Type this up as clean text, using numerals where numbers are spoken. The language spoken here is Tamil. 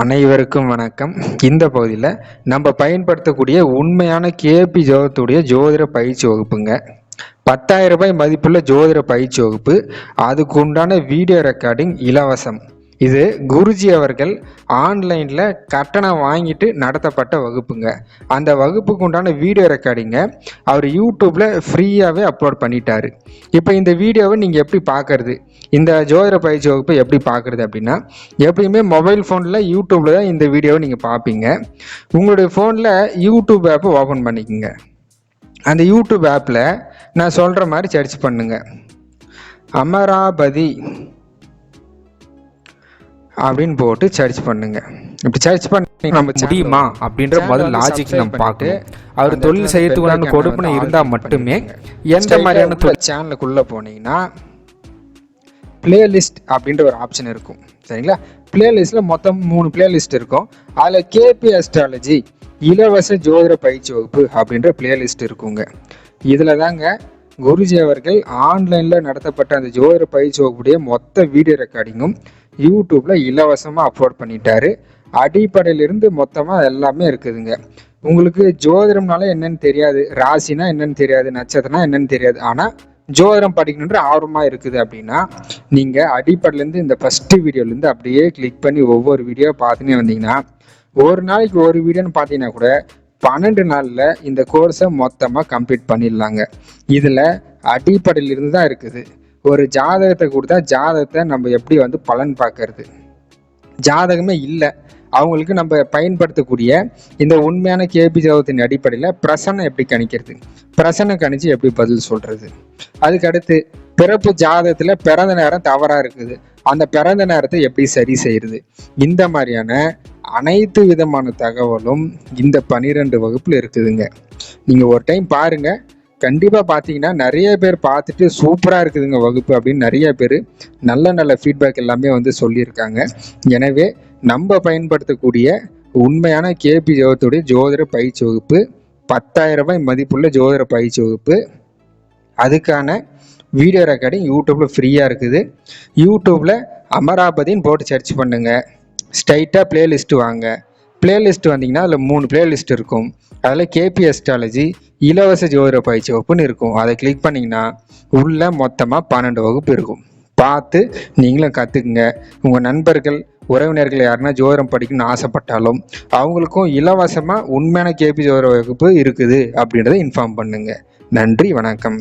அனைவருக்கும் வணக்கம். இந்த பகுதியில் நம்ம பயன்படுத்தக்கூடிய உண்மையான கேபி ஜோதத்துடைய ஜோதிட பயிற்சி வகுப்புங்க. 10,000 ரூபாய் மதிப்புள்ள ஜோதிட பயிற்சி வகுப்பு. அதுக்கு உண்டான வீடியோ ரெக்கார்டிங் இலவசம். இது குருஜி அவர்கள் ஆன்லைனில் கட்டணம் வாங்கிட்டு நடத்தப்பட்ட வகுப்புங்க. அந்த வகுப்புக்கு உண்டான வீடியோ ரெக்கார்டிங்கை அவர் யூடியூப்பில் ஃப்ரீயாகவே அப்லோட் பண்ணிட்டாரு. இப்போ இந்த வீடியோவை நீங்கள் எப்படி பார்க்குறது, இந்த ஜோதிட பயிற்சி வகுப்பை எப்படி பார்க்குறது அப்படின்னா, எப்பயுமே மொபைல் ஃபோனில் யூடியூப்பில் தான் இந்த வீடியோவை நீங்கள் பார்ப்பீங்க. உங்களுடைய ஃபோனில் யூடியூப் ஆப்பை ஓப்பன் பண்ணிக்கோங்க. அந்த யூடியூப் ஆப்பில் நான் சொல்கிற மாதிரி சர்ச் பண்ணுங்க. அமராபதி அப்படின்னு போட்டு சர்ச் பண்ணுங்க. இப்படி சர்ச் பண்ணி நம்ம முடியுமா அப்படின்ற முதல் லாஜிக் நம்ம பார்க்கணும். அவர் தொழில் செய்யறதுக்கு கொடுப்பனை இருந்தால் மட்டுமே எந்த மாதிரியான சேனலுக்குள்ளே போனீங்கன்னா பிளேலிஸ்ட் அப்படின்ற ஒரு ஆப்ஷன் இருக்கும். சரிங்களா? பிளேலிஸ்ட்டில் மொத்தம் 3 பிளேலிஸ்ட் இருக்கும். அதில் கேபி அஸ்ட்ராலஜி இலவச ஜோதிட பயிற்சி வகுப்பு அப்படின்ற பிளேலிஸ்ட் இருக்குங்க. இதில் தாங்க குருஜி அவர்கள் ஆன்லைனில் நடத்தப்பட்ட அந்த ஜோதிட பயிற்சி வகுப்புடைய மொத்த வீடியோ ரெக்கார்டிங்கும் யூடியூப்பில் இலவசமாக அப்லோட் பண்ணிட்டாரு. அடிப்படையிலிருந்து மொத்தமாக எல்லாமே இருக்குதுங்க. உங்களுக்கு ஜோதிடம்னால என்னன்னு தெரியாது, ராசினா என்னன்னு தெரியாது, நட்சத்திரம்னா என்னன்னு தெரியாது, ஆனால் ஜோதிடம் படிக்கணுன்ற ஆர்வமாக இருக்குது அப்படின்னா நீங்கள் அடிப்படையிலேருந்து இந்த ஃபஸ்ட்டு வீடியோலேருந்து அப்படியே கிளிக் பண்ணி ஒவ்வொரு வீடியோ பார்த்துனே வந்தீங்கன்னா, ஒரு நாளைக்கு ஒரு வீடியோன்னு பார்த்தீங்கன்னா கூட 12 நாளில் இந்த கோர்ஸை மொத்தமாக கம்ப்ளீட் பண்ணிடலாங்க. இதில் அடிப்படையிலிருந்து தான் இருக்குது. ஒரு ஜாதகத்தை கொடுத்தா ஜாதகத்தை நம்ம எப்படி பலன் பார்க்கறது, ஜாதகமே இல்லை அவங்களுக்கு நம்ம பயன்படுத்தக்கூடிய இந்த உண்மையான கேபி ஜோதத்தின் அடிப்படையில் பிரசன்னம் எப்படி கணிக்கிறது, பிரசன்னம் கணிச்சு எப்படி பதில் சொல்றது, அதுக்கடுத்து பிறப்பு ஜாதகத்தில் பிறந்த நேரம் தவறாக இருக்குது, அந்த பிறந்த நேரத்தை எப்படி சரி செய்யறது, இந்த மாதிரியான அனைத்து விதமான தகவலும் இந்த 12 வகுப்புல இருக்குதுங்க. நீங்கள் ஒரு டைம் பாருங்க. கண்டிப்பாக பார்த்தீங்கன்னா நிறைய பேர் பார்த்துட்டு சூப்பராக இருக்குதுங்க வகுப்பு அப்படின்னு நிறைய பேர் நல்ல ஃபீட்பேக் எல்லாமே சொல்லியிருக்காங்க. எனவே நம்ம பயன்படுத்தக்கூடிய உண்மையான கேபி ஜோதத்துடைய ஜோதிட பயிற்சி வகுப்பு 10,000 ரூபாய் மதிப்புள்ள ஜோதிட பயிற்சி வகுப்பு. அதுக்கான வீடியோ ரெக்கார்டிங் யூடியூப்பில் ஃப்ரீயாக இருக்குது. யூடியூப்பில் அமராபதின்னு போட்டு சர்ச் பண்ணுங்க. ஸ்ட்ரைட்டாக பிளேலிஸ்ட்டு வாங்க. பிளேலிஸ்ட் வந்தீங்கன்னா அதில் 3 பிளேலிஸ்ட் இருக்கும். அதில் கேபி அஸ்ட்ராலஜி இலவச ஜோதிட பயிற்சி வகுப்புன்னு இருக்கும். அதை கிளிக் பண்ணிங்கன்னா உள்ள மொத்தமாக 12 வகுப்பு இருக்கும். பார்த்து நீங்களும் கற்றுக்குங்க. உங்கள் நண்பர்கள் உறவினர்கள் யாருன்னா ஜோதிடம் படிக்கணும்னு ஆசைப்பட்டாலும் அவங்களுக்கும் இலவசமாக உண்மையான கேபி ஜோதிட வகுப்பு இருக்குது அப்படின்றத இன்ஃபார்ம் பண்ணுங்க. நன்றி, வணக்கம்.